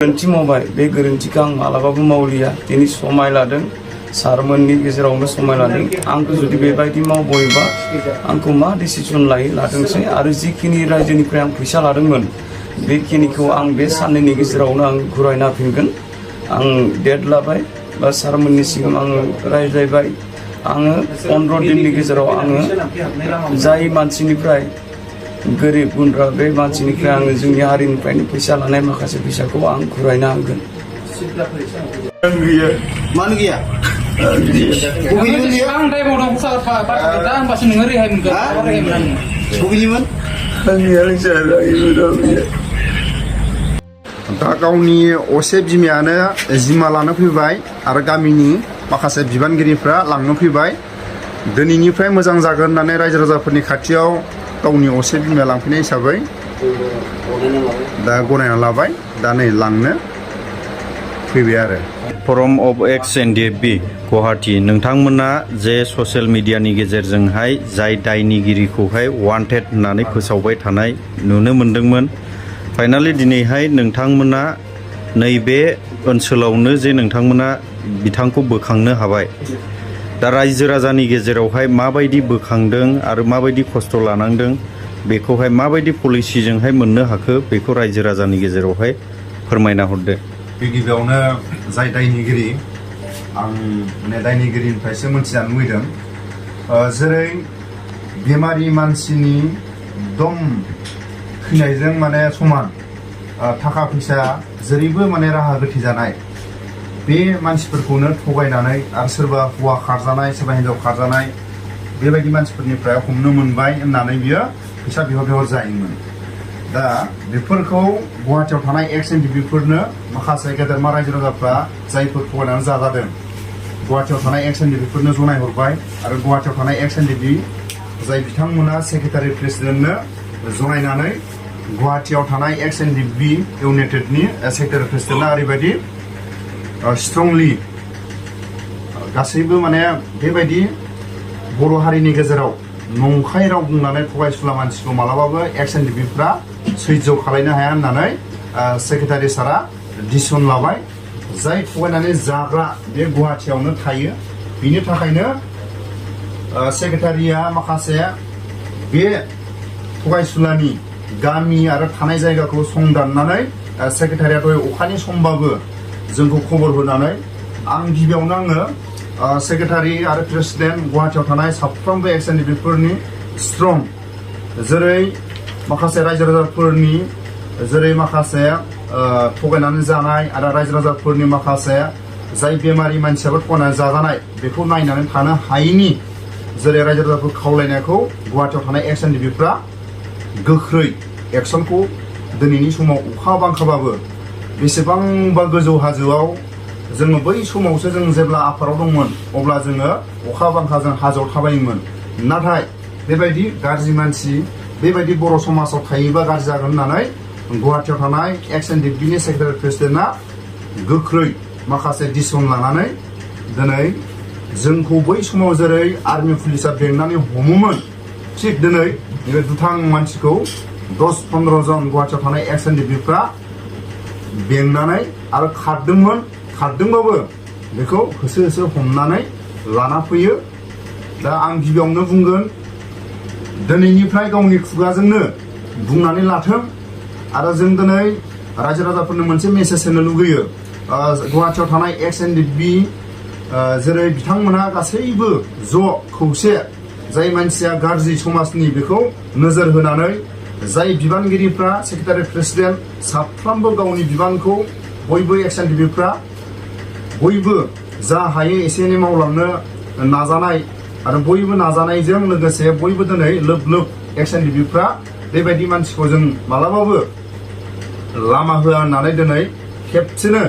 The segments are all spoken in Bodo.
गोरोन्थि मावबाय बे गोरोन्थिखौ आं मालाबाबो मावलिया दिनै समाय लादों सारमोननि गेजेरावनो समाय लादों आंखौ जुदि बेबायदि मावबोयोबा आंखौ मा डिसिजन लादोंसै आरो जिखिनि रायजोनिफ्राय आं फैसा लादोंमोन बेखिनिखौ आं बे साननैनि गेजेरावनो आं घुरायना होफिनगोन आं डेट लाबाय बा सारमोननि सिगां आङो रायज्लायबाय आङो 15 दिननि गेजेराव आङो जाय मानसिनिफ्राय गोरिब गुन्द्रा बे मानसिनिफ्राय आङो जोंनि हारिनिफ्रायनो फैसा लानाय माखासे फैसाखौ आं घुरायना होगोन गैया मानो गैया आं ड्राइभार दं दा होनबासो नोङो रेहाय मोनगोन बबेनिमोन दा गावनि असे बिमायानो जिम्मा लानो फैबाय आरो गामिनि माखासे बिबानगिरिफ्रा लांनो फैबाय दिनैनिफ्राय मोजां जागोन होननानै रायजो राजाफोरनि खाथियाव गावनि असे बिमाया लांफैनाय हिसाबै दा गनायना लाबाय दा नै लांनो फैबाय आरो form of X NDFB Guwahati नोंथांमोना जे ससियेल मिडियानि गेजेरजोंहाय जाय दायनिगिरिखौहाय वान्टेड होननानै फोसावबाय थानाय नुनो मोन्दोंमोन फाइनालि दिनैहाय नोंथांमोना नैबे ओनसोलावनो जे नोंथांमोना बिथांखौ बोखांनो हाबाय दा रायजो राजानि गेजेरावहाय माबायदि बोखांदों आरो माबायदि खस्थ' लानांदों बेखौहाय माबायदि पलिसिजोंहाय मोननो हाखो बेखौ रायजो राजानि गेजेरावहाय फोरमायना हरदो गिबियावनो जाय दायनिगिरि आं माने दायनिगिरिनिफ्रायसो मोनथिजानो लुबैदों जेरै बेमारि मानसिनि दम थैनायजों माने समान थाखा फैसा जेरैबो माने राहा गोथे जानाय बे मानसिफोरखौनो थगायनानै आरो सोरबा हौवा खारजानाय सोरबा हिन्जाव खारजानाय बेबायदि मानसिफोरनिफ्राय हमनो मोनबाय होननानै बियो फैसा बिहर जायोमोन दा बेफोरखौ गुवाहाटीयाव थानाय एक्स एनडिएफबिफोरनो माखासे गेदेरमा रायजो राजाफ्रा जायफोर थगायनानै जाजादों गुवाहाटीयाव थानाय एक्स एनडिएफबिफोरनो जनायहरबाय आरो गुवाहाटीयाव थानाय एक्स एनडिएफबि जाय बिथांमोना सेक्रेटारि प्रेसिडेन्टनो जनायनानै गुवाहाटीयाव थानाय एक्स एनडिएफबि इउनाइटेडनि सेक्रेटारि प्रेसिडेन्टआ ओरैबायदि स्ट्रंलि गासैबो माने बेबायदि बर' हारिनि गेजेराव नंखाय राव बुंनानै थगायसुला मानसिखौ मालाबाबो एक्स एनडिएफबिफ्रा सैज्य खालायनो हाया होननानै सेक्रेटारि सारा डिसिसन लाबाय जाय थगायनानै जाग्रा बे गुवाहाटीयावनो थायो बिनि थाखायनो सेक्रेटारिया माखासे बे थगायसुलानि गामि आरो थानाय जायगाखौ संदाननानै सेक्रेटारिया दहाय अखानि समबाबो जोंखौ खबर होनानै आं गिबियावनो आङो सेक्रेटारि आरो प्रेसिडेन्ट गुवाहाटीयाव थानाय साफ्रोमबो एक्स एनडिएफबिफोरनि स्ट्रं जेरै माखासे रायजो राजाफोरनि जेरै माखासे थगायनानै जानाय आरो रायजो राजाफोरनि माखासे जाय बेमारि मानसियाबो थगायनानै जाजानाय बेखौ नायनानै थानो हायैनि जेरै रायजो राजाफोर खावलायनायखौ गुवाहाटीयाव थानाय एक्स एनडिएफबिफ्रा गोख्रै एक्सनखौ दिनैनि समाव अखा बांखाबाबो बेसेबांबा गोजौ हाजोआव जोङो बै समावसो जों जेब्ला आफादाव दंमोन अब्ला जोङो अखा बांखाजों हाजोआव थाबायोमोन नाथाय बेबायदि गाज्रि मानसि बेबायदि बर' समाजाव थायोबा गाज्रि जागोन होननानै गुवाहाटीयाव थानाय एक्स एनडिएफबिनि सेक्रेटारि प्रेसिडेन्टआ गोख्रै माखासे डिसिसन लानानै दिनै जोंखौ बै समाव जेरै आर्मि पुलिसा बेंनानै हमोमोन थिग दिनै बे दुथां मानसिखौ 10-15 जन गुवाहाटीयाव थानाय एक्स एनडिएफबिफ्रा बेंनानै आरो खारदोंबाबो बेखौ होसो होसो हमनानै लाना फैयो दा आं गिबियावनो बुंगोन दिनैनिफ्राय गावनि खुगाजोंनो बुंनानै लाथों आरो जों दिनै रायजो राजाफोरनो मोनसे मेसेज होनो लुगैयो गुवाहाटीयाव थानाय एक्स एनडिएफबि जेरै बिथांमोनहा गासैबो ज' खौसे जाय मानसिया गाज्रि समाजनि बेखौ नोजोर होनानै जाय बिबानगिरिफ्रा सेक्रेटारि प्रेसिडेन्ट साफ्रोमबो गावनि बिबानखौ बयबो एक्स एनडिएफबिफ्रा बयबो जा हायो एसे एनै मावलांनो नाजानाय आरो बयबो नाजानायजों लोगोसे बयबो दिनै लोब लोब एक्स एनडिएफबिफ्रा बेबायदि मानसिखौ जों मालाबाबो लामा होआ होननानै दिनै खेबसेनो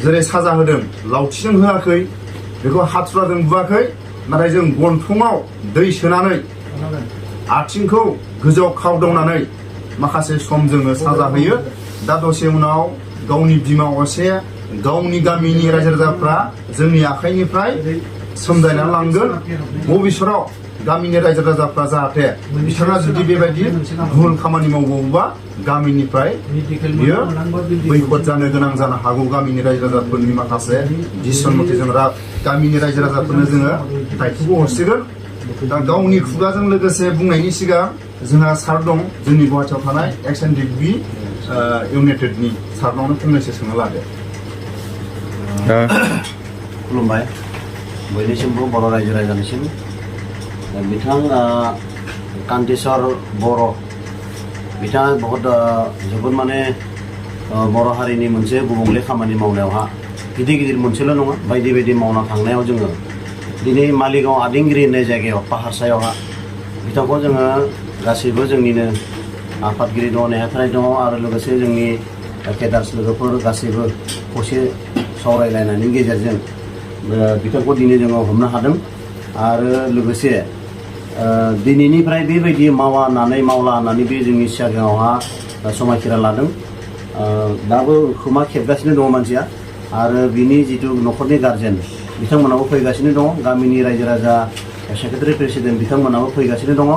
जेरै साजा होदों लावथिजों होआखै बेखौ हाथुराजों बुआखै नाथाय जों गन्थङाव दै सोनानै आथिंखौ गोजौआव खावदावनानै माखासे सम जोङो साजा होयो दा दसे उनाव गावनि बिमा असे गावनि गामिनि रायजो राजाफ्रा जोंनि आखाइनिफ्राय सोमजायनानै लांगोन भबिष्यतआव गामिनि रायजो राजाफ्रा जाहाथे बिथाङा जुदि बेबायदि भुल खामानि मावबावोबा गामिनिफ्राय बियो बैखद जानो गोनां जानो हागौ। गामिनि रायजो राजाफोरनि माखासे डिसिसन मथे जों गामिनि रायजो राजाफोरनो जोङो दायथ'खौ हरसिगोन। दा गावनि खुगाजों लोगोसे बुंनायनि सिगां जोंहा सार दं जोंनि गुवाहाटियाव थानाय XNDB इउनाइटेडनि सारनावनो फंनैसो सोंनो लादो। खुलुमबाय बयनिसिमबो बर' रायजो राजानिसिम। बिथां कान्तिस्वर बर' बिथाङा बहुद जोबोद माने बर' हारिनि मोनसे गुबुंले खामानि मावनायावहा गिदिर गिदिर मोनसेल' नङा बायदि बायदि मावना थांनायाव जोङो दिनै मालिगाव आदिंगिरि होननाय जायगायाव पाहारसायावहा बिथांखौ जोङो गासैबो जोंनिनो आफादगिरि दङ नेहाथारि दङ आरो लोगोसे जोंनि केडार्स लोगोफोर गासैबो खौसे सावरायलायनायनि गेजेरजों बिथांखौ दिनै जोङो हमनो हादों। आरो लोगोसे दिनैनिफ्राय बेबायदि मावला होननानै बे जोंनि सिगाङावहा समायखिरा लादों। दाबो खोमा खेबगासिनो दङ मानसिया आरो बिनि जिथु न'खरनि गार्जेन बिथांमोनाबो फैगासिनो दङ। गामिनि रायजो राजा सेक्रेटारि प्रेसिडेन्ट बिथांमोनाबो फैगासिनो दङ।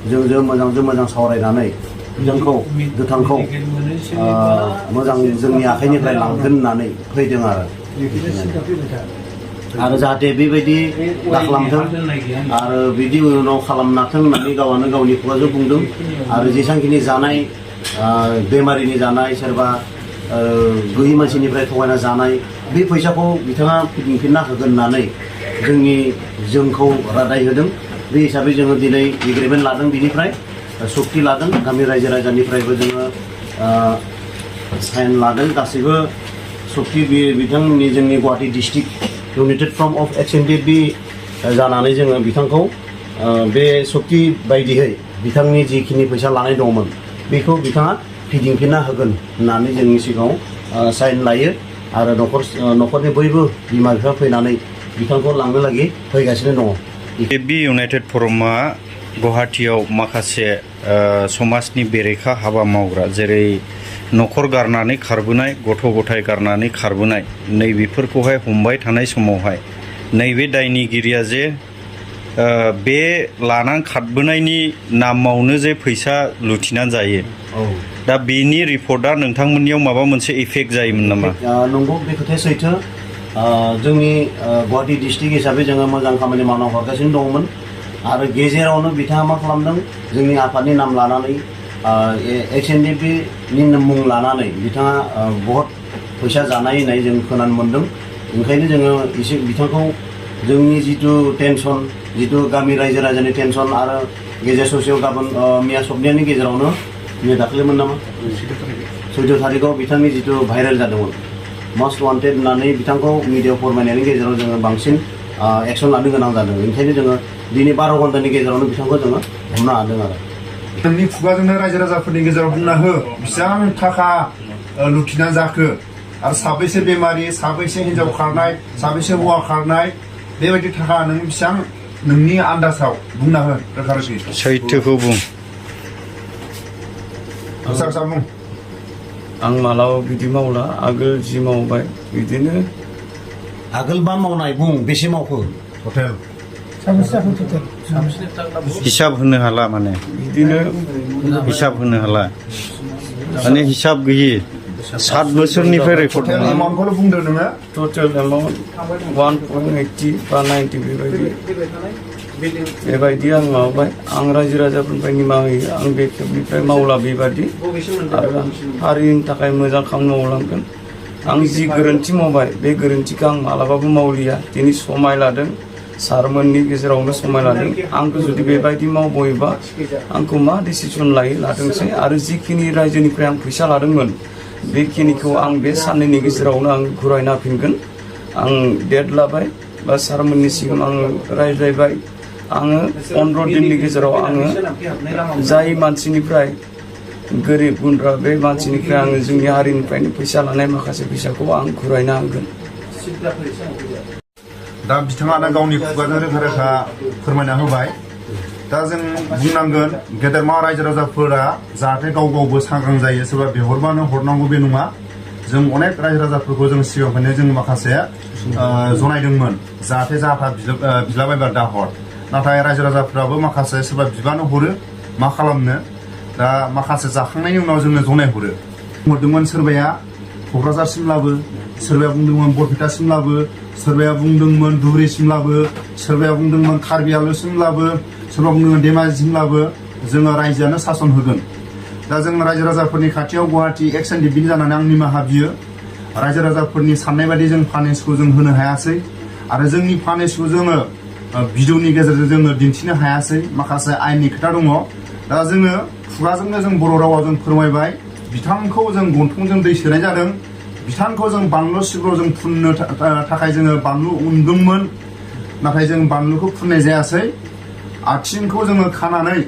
जों मोजांजों मोजां सावरायनानै बिथांखौ गोथांखौ मोजां जोंनि आखाइनिफ्राय लांगोन होननानै फैदों आरो जाहाथे बेबायदि दाखालामथों आरो बिदि उनाव खालामनाथों होननानै गावआनो गावनि खुगाजों बुंदों। आरो जेसांखिनि जानाय बेमारिनि जानाय सोरबा गैयि मानसिनिफ्राय थगायना जानाय बे फैसाखौ बिथाङा फिदिंफिनना होगोन होननानै जोंखौ रादाय होदों। बे हिसाबै जोङो दिनै एग्रिमेन्ट लादों, बिनिफ्राय सक्ति लादों। गामि रायजो राजानिफ्रायबो जोङो साइन लादों। गासैबो सक्ति बिथांनि जोंनि Guwahati district United front of XNDB जानानै जोङो बिथांखौ बे सक्ति बायदियै बिथांनि जिखिनि फैसा लानाय दंमोन बेखौ बिथाङा फिदिंफिनना होगोन होननानै जोंनि सिगाङाव साइन लायो। आरो न'खरनि बयबो बिमा बिफा फैनानै बिथांखौ लांनो लागै फैगासिनो दङ। बे इउनाइटेड फरमआ गुवाहाटियाव माखासे समाजनि बेरेखा हाबा मावग्रा जेरै न'खर गारनानै खारबोनाय, गथ' गथाय गारनानै खारबोनाय नैबेफोरखौहाय हमबाय थानाय समावहाय नैबे दायनिगिरिया जे बे लानानै खारबोनायनि नामावनो जे फैसा लुथिनानै जायो, दा बेनि रिपर्टआ नोंथांमोननियाव माबा मोनसे इफेक्ट जायोमोन नामा? नंगौ, बे खोथाया सैथो। जोंनि गुवाहाटि डिस्ट्रिक्ट हिसाबै जोङो मोजां खामानि मावना हरगासिनो दंमोन आरो गेजेरावनो बिथाङा मा खालामदों, जोंनि आफादनि नाम लानानै XNDB-नि मुं लानानै बिथाङा बहुत फैसा जानाय होननाय जों खोनानो मोन्दों। ओंखायनो जोङो एसे बिथांखौ जोंनि जिथु टेनसन, जिथु गामि रायजो राजानि टेनसन आरो गेजेर ससेयाव गाबोन मिया सप्ताहनि गेजेरावनो बियो दाख्लैमोन नामा 14 थारिखआव बिथांनि जिथु भाइरेल जादोंमोन मस्ट वान्टेड होननानै बिथांखौ मिडियायाव फोरमायनायनि गेजेराव जोङो बांसिन एक्सन लानो गोनां जादों। ओंखायनो जोङो दिनै 12 घन्टानि गेजेरावनो बिथांखौ जोङो हमनो हादों आरो नोंनि खुगाजोंनो रायजो राजाफोरनि गेजेराव बुंना हो बेसेबां थाखा लुथिना जाखो आरो साबैसे बेमारि, साबैसे हिन्जाव खारनाय, साबैसे हौवा खारनाय, बेबायदि थाखा नों बेसेबां नोंनि आन्दाजाव बुंना हो रोखा रोखि। सैथोखौ बुं। बुं। आं मालाबा बिदि मावला, आगोल जि मावबाय बिदिनो। आगोल मा मावनाय बुं, बेसे मावखो टटेल? हिसाब होनो हाला, माने बिदिनो हिसाब होनो हाला, माने हिसाब गैयि 7 बोसोरनिफ्राय रेकर्ड टटेल एमाउन्टखौल' बुंदो नोङो। टटेल एमाउन्ट 1.80 बा 90 बेबायदि आं मावबाय। आं रायजो राजाफोरनिफ्राय निमाहा होयो। आं बे खेबनिफ्राय मावला बेबादि आरो हारिनि थाखाय मोजां खामानि मावलांगोन। आं जि गोरोन्थि मावबाय बे गोरोन्थिखौ आं मालाबाबो मावलिया। दिनै समाय लादों, सारमोननि गेजेरावनो समाय लादों। आंखौ जुदि बेबायदि मावबोयोबा आंखौ मा डिसिसन लाथोंसै। आरो जिखिनि रायजोनिफ्राय आं फैसा लादोंमोन बेखिनिखौ आं बे साननैनि गेजेरावनो आं घुरायना होफिनगोन। आं डेट लाबाय बा सारमोननि सिगां आङो रायज्लायबाय। आङो 15 दिननि गेजेराव आङो जाय मानसिनिफ्राय गोरिब गुन्द्रा बे मानसिनिफ्राय आङो जोंनि हारिनिफ्रायनो फैसा लानाय माखासे फैसाखौ आं घुरायना होगोन। दा बिथाङानो गावनि खुगाजों रोखा रोखा फोरमायना होबाय। दा जों बुंनांगोन गेदेरमा रायजो राजाफोरा जाहाथे गाव गावबो सांग्रां जायो। सोरबा बिहरबानो हरनांगौ बे नङा। जों अनेक रायजो राजाफोरखौ जों सिगाङावनो जों माखासे जनायदोंमोन जाहाथे जाहा बिलाबायबा दा हर। नाथाय रायजो राजाफ्राबो माखासे सोरबा बिबान हरो मा खालामनो दा माखासे जाखांनायनि उनाव जोंनो जनाय हरो बुंदोंमोन सोरबाया क'क्राझारसिम लाबो सोरबाया बुंदोंमोन बरपेटासिम लाबो सोरबाया बुंदोंमोन धुबुरीसिम लाबो सोरबाया बुंदोंमोन कार्बि आंलंसिम लाबो सोरबा बुंदोंमोन धेमाजिसिम लाबो जोङो रायजोआनो सासन होगोन दा जों रायजो राजाफोरनि खाथियाव गुवाहाटी एक्स एनडिएफबि जानानै आं निमाहा बियो रायजो राजाफोरनि साननाय बायदि जों फाइनेन्सखौ जों होनो हायासै आरो जोंनि फाइनेन्सखौ जोङो भिडिअनि गेजेरजों जोङो दिन्थिनो हायासै माखासे आयेननि खोथा दङ दा जोङो खुगाजोंनो जों बर' रावाव जों फोरमायबाय बिथांखौ जों गन्थंजों दै सोनाय जादों बिथांखौ जों बानलु सिब्र' जों फुननो थाखाय जोङो बानलु उनदोंमोन नाथाय जों बानलुखौ फुननाय जायासै आथिंखौ जोङो खानानै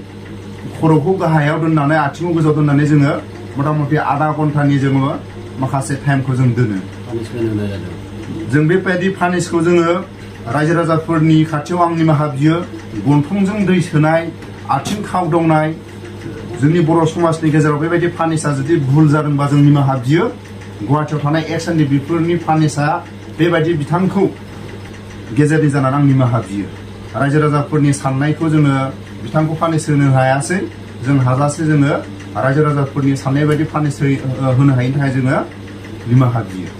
खर'खौ गाहायाव दोननानै आथिंखौ गोजौआव दोननानै जोङो मथा मथि आधा घन्टानि जोङो माखासे टाइमखौ जों दोनो जों बेबायदि फानिसखौ जोङो रायजो राजाफोरनि खाथियाव आं निमाहा बियो गन्थंजों दै सोनाय आथिं खावदावनाय जोंनि बर' समाजनि गेजेराव बेबायदि फानिसा जुदि भुल जादोंबा जों निमाहा बियो गुवाहाटियाव थानाय एक्स एनडिएफबिफोरनि फानिसा बेबायदि बिथांखौ गेजेरनि जानानै आं निमाहा बियो रायजो राजाफोरनि साननायखौ जोङो बिथांखौ फानिस होनो हायासै जों हाजासे जोङो रायजो राजाफोरनि साननाय बायदि फानिस होनो हायिनि थाखाय जोङो निमाहा बियो